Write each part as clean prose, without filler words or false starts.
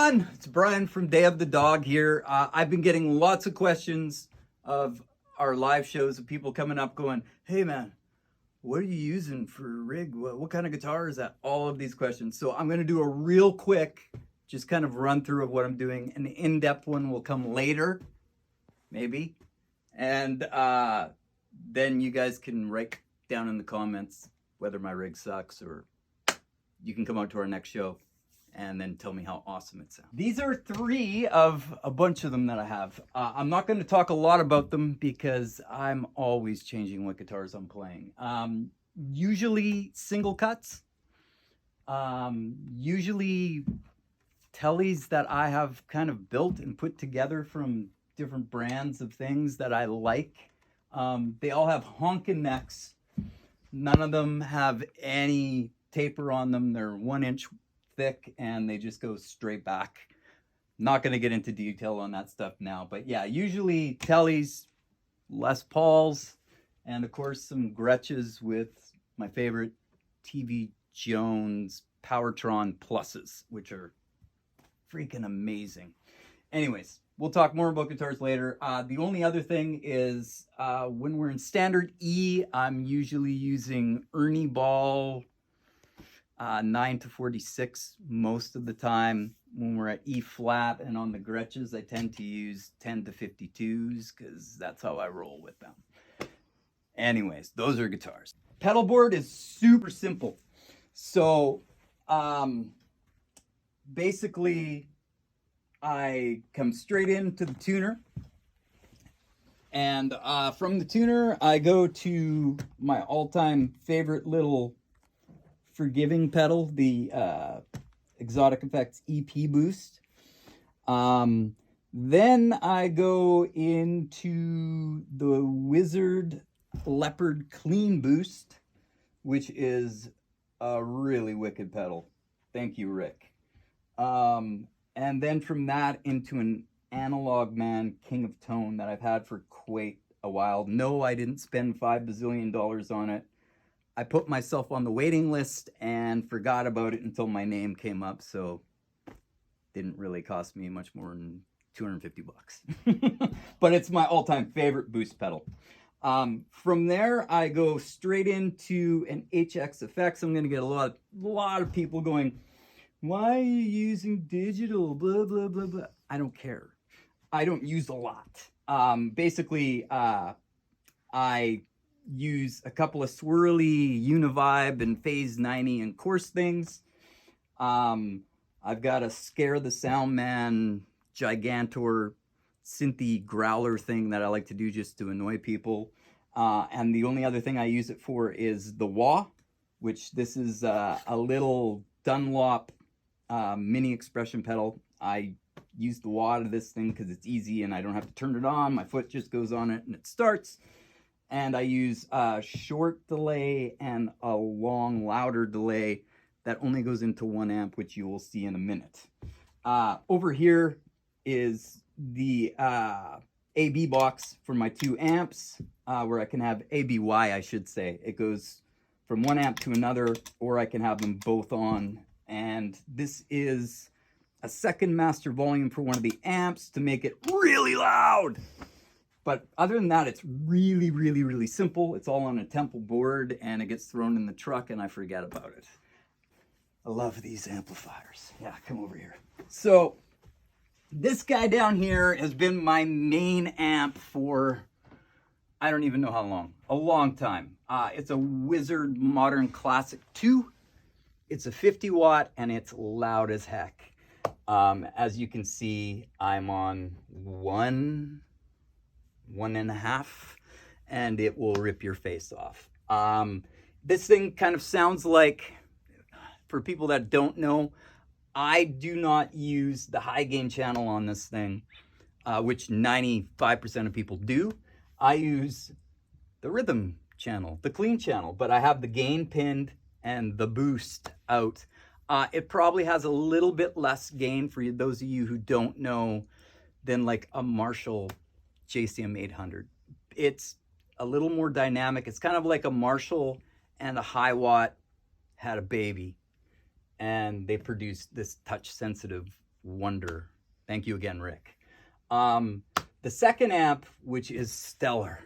everyone, it's Bryan from Day of the Dog here. I've been getting lots of questions of our live shows of people coming up going, hey man, what are you using for a rig? What kind of guitar is that? All of these questions. So I'm going to do a real quick, just kind of run through of what I'm doing. An in-depth one will come later, maybe. And then you guys can write down in the comments whether my rig sucks, or you can come out to our next show and then tell me how awesome it sounds. These are three of a bunch of them that I have. I'm not going to talk a lot about them because I'm always changing what guitars I'm playing. Usually single cuts, usually tellies that I have kind of built and put together from different brands of things that I like. They all have honking necks. None of them have any taper on them. They're 1 inch thick and they just go straight back. Not going to get into detail on that stuff now, but yeah, usually tellies, Les Pauls, and of course some Gretches with my favorite TV Jones Powertron Pluses, which are freaking amazing. Anyways, we'll talk more about guitars later. The only other thing is when we're in standard E, I'm usually using Ernie Ball 9 to 46 most of the time. When we're at E flat and on the Gretches, I tend to use 10 to 52s because that's how I roll with them. Anyways, those are guitars. Pedal board is super simple. So basically I come straight into the tuner, and from the tuner I go to my all-time favorite little forgiving pedal, the Exotic Effects EP Boost. Then I go into the Wizard Leopard Clean Boost, which is a really wicked pedal. Thank you, Rick. And then from that into an Analog Man King of Tone that I've had for quite a while. No, I didn't spend $5 bazillion on it. I put myself on the waiting list and forgot about it until my name came up, so it didn't really cost me much more than 250 bucks. But it's my all-time favorite boost pedal. From there, I go straight into an HX Effects. I'm going to get a lot of people going, why are you using digital, blah, blah, blah, blah. I don't care. I don't use a lot. Basically, I use a couple of swirly Univibe and Phase 90 and coarse things. I've got a Scare the Sound Man Gigantor synthy growler thing that I like to do just to annoy people. And the only other thing I use it for is the wah, which this is a little Dunlop mini expression pedal. I use the wah to this thing because it's easy and I don't have to turn it on. My foot just goes on it and it starts. And I use a short delay and a long, louder delay that only goes into 1 amp, which you will see in a minute. Over here is the AB box for my 2 amps, where I can have ABY, I should say. It goes from 1 amp to another, or I can have them both on. And this is a second master volume for one of the amps to make it really loud. But other than that, it's really, really, really simple. It's all on a Temple board, and it gets thrown in the truck, and I forget about it. I love these amplifiers. Yeah, come over here. So this guy down here has been my main amp for, I don't even know how long, a long time. It's a Wizard Modern Classic 2. It's a 50 watt, and it's loud as heck. As you can see, I'm on 1.5, and it will rip your face off. This thing kind of sounds like, for people that don't know, I do not use the high gain channel on this thing, which 95% of people do. I use the rhythm channel, the clean channel, but I have the gain pinned and the boost out. It probably has a little bit less gain for those of you who don't know than like a Marshall JCM 800. It's a little more dynamic. It's kind of like a Marshall and a high watt had a baby, and they produced this touch sensitive wonder. Thank you again, Rick. The second amp, which is stellar,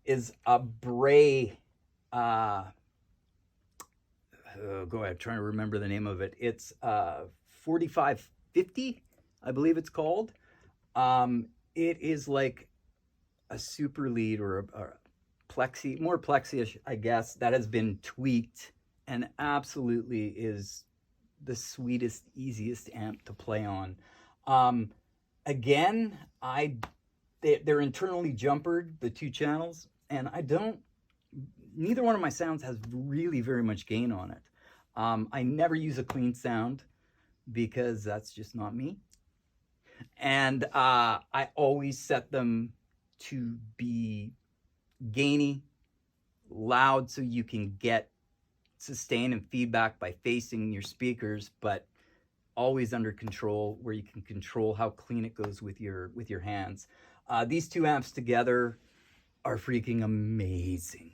is a Bray. Go ahead, trying to remember the name of it. It's 4550, I believe it's called. It is like a super lead or a plexi, more plexi-ish, I guess, that has been tweaked and absolutely is the sweetest, easiest amp to play on. Again, they're internally jumpered, the two channels, and neither one of my sounds has really very much gain on it. I never use a clean sound because that's just not me. And I always set them to be gainy, loud, so you can get sustain and feedback by facing your speakers, but always under control, where you can control how clean it goes with your hands. These two amps together are freaking amazing.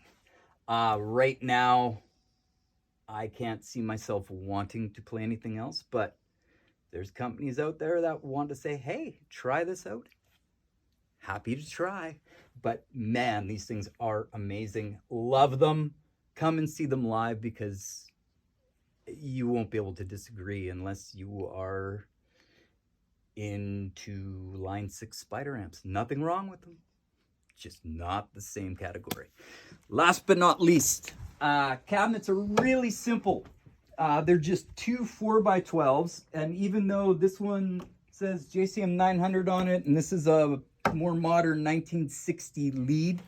Right now, I can't see myself wanting to play anything else, but there's companies out there that want to say, hey, try this out. Happy to try. But man, these things are amazing. Love them. Come and see them live, because you won't be able to disagree unless you are into Line 6 Spider amps. Nothing wrong with them. Just not the same category. Last but not least, cabinets are really simple. They're just two 4x12s, and even though this one says JCM 900 on it, and this is a more modern 1960 lead,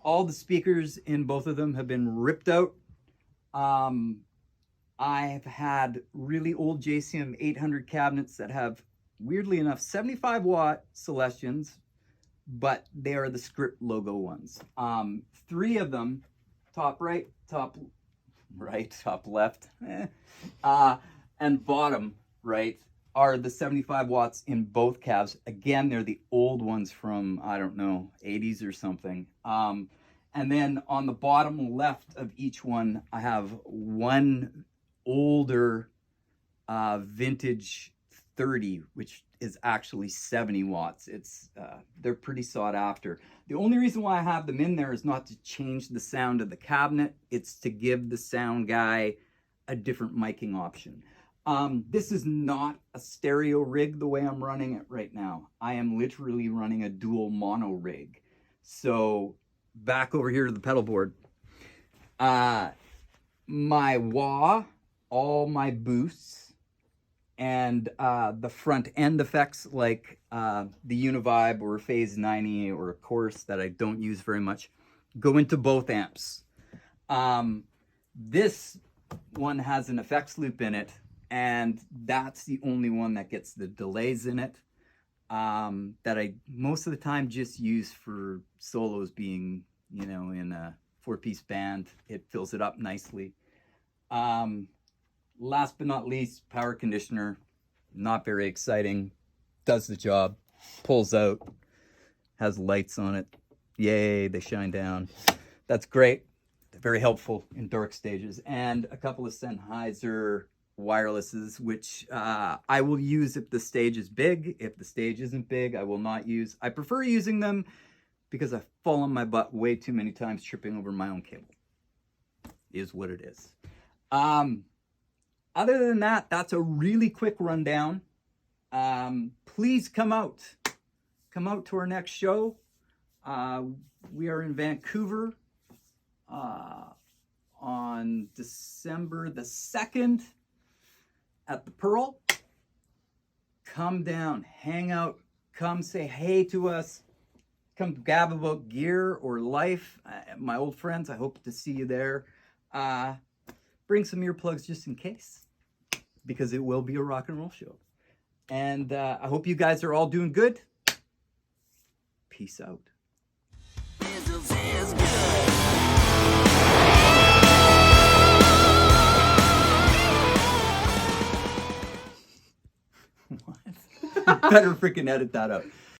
all the speakers in both of them have been ripped out. I've had really old JCM 800 cabinets that have, weirdly enough, 75 watt Celestions, but they are the script logo ones. 3 of them, top right, top left, and bottom right, are the 75 watts in both cabs. Again, they're the old ones from, I don't know, 80s or something. And then on the bottom left of each one, I have one older vintage 30, which is actually 70 watts. They're pretty sought after. The only reason why I have them in there is not to change the sound of the cabinet. It's to give the sound guy a different miking option. This is not a stereo rig the way I'm running it right now. I am literally running a dual mono rig. So back over here to the pedal board. My wah, all my boosts, and the front end effects like the Univibe or Phase 90 or a Chorus that I don't use very much go into both amps. This one has an effects loop in it, and that's the only one that gets the delays in it, that I most of the time just use for solos, being, you know, in a 4-piece band. It fills it up nicely. Last but not least, power conditioner. Not very exciting. Does the job. Pulls out. Has lights on it. Yay, they shine down. That's great. They're very helpful in dark stages. And a couple of Sennheiser wirelesses, which I will use if the stage is big. If the stage isn't big, I will not use. I prefer using them because I fall on my butt way too many times tripping over my own cable. Is what it is. Other than that, that's a really quick rundown. Please come out. Come out to our next show. We are in Vancouver on December the 2nd at the Pearl. Come down, hang out, come say hey to us. Come gab about gear or life. My old friends, I hope to see you there. Bring some earplugs just in case, because it will be a rock and roll show. And I hope you guys are all doing good. Peace out. What? Better freaking edit that out.